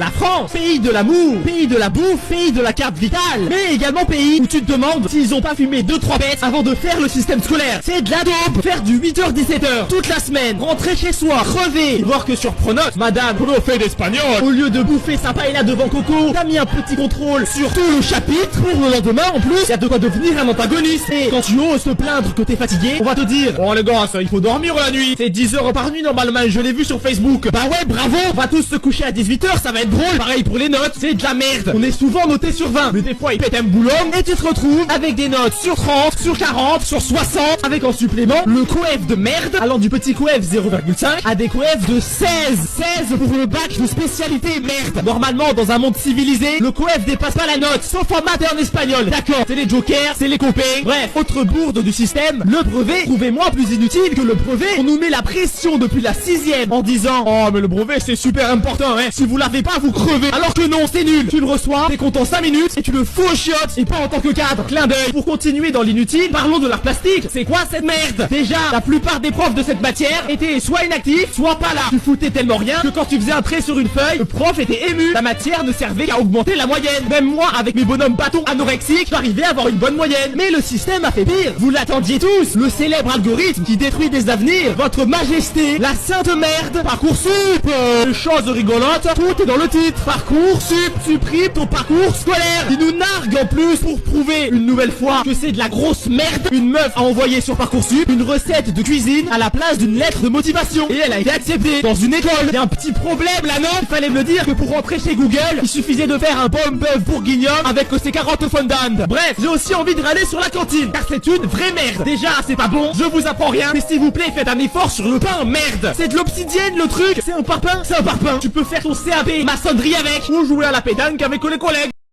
La France, pays de l'amour, pays de la bouffe, pays de la carte vitale, mais également pays où tu te demandes s'ils ont pas fumé 2-3 bêtes avant de faire le système scolaire. C'est de la dope. Faire du 8h-17h toute la semaine, rentrer chez soi, crever, voir que sur Pronote, madame, profe d'espagnol, au lieu de bouffer sa paella devant Coco, t'as mis un petit contrôle sur tout le chapitre pour le lendemain en plus, y a de quoi devenir un antagoniste. Et quand tu oses te plaindre que t'es fatigué, on va te dire, oh les gars, ça, il faut dormir la nuit. C'est 10 heures par nuit normalement, je l'ai vu sur Facebook. Bah ouais, bravo, on va tous se coucher à 18h, ça va être drôle. Pareil pour les notes, c'est de la merde. On est souvent noté sur 20, mais des fois il pète un boulot et tu te retrouves avec des notes sur 30, sur 40, sur 60, avec en supplément le coef de merde, allant du petit coef 0,5 à des coefs de 16 pour le bac de spécialité merde. Normalement, dans un monde civilisé, le coef dépasse pas la note, sauf en maths et en espagnol. D'accord, c'est les jokers, c'est les copains. Bref, autre bourde du système, le brevet, trouvez-moi plus inutile que le brevet. On nous met la pression depuis la 6ème en disant, oh mais le brevet c'est super important, hein. Si vous l'avez pas, vous crevez. Alors que non, c'est nul. Tu le reçois, t'es content 5 minutes et tu le fous aux chiottes, et pas en tant que cadre. Clin d'œil. Pour continuer dans l'inutile, parlons de l'art plastique. C'est quoi cette merde? Déjà, la plupart des profs de cette matière étaient soit inactifs, soit pas là. Tu foutais tellement rien que quand tu faisais un trait sur une feuille, le prof était ému. La matière ne servait qu'à augmenter la moyenne. Même moi, avec mes bonhommes bâtons anorexiques, j'arrivais à avoir une bonne moyenne. Mais le système a fait pire. Vous l'attendiez tous. Le célèbre algorithme qui détruit des avenirs. Votre majesté, la sainte merde. Parcoursup. Chose rigolote, tout est dans le titre. Parcoursup supprime ton parcours scolaire. Qui nous nargue en plus pour prouver une nouvelle fois que c'est de la grosse merde. Une meuf a envoyé sur Parcoursup une recette de cuisine à la place d'une lettre de motivation. Et elle a été acceptée dans une école. Il y a un petit problème là, non? Il fallait me le dire que pour rentrer chez Google, il suffisait de faire un pomme bœuf bourguignon avec ses carottes fondant. Bref, j'ai aussi envie de râler sur la cantine, car c'est une vraie merde. Déjà, c'est pas bon, je vous apprends rien, mais s'il vous plaît, faites un effort sur le pain, merde. C'est de l'obsidienne le truc. C'est un parpaing. C'est un parpaing. Tu peux faire ton CAP maçonnerie avec, ou jouer à la pétanque avec les collègues.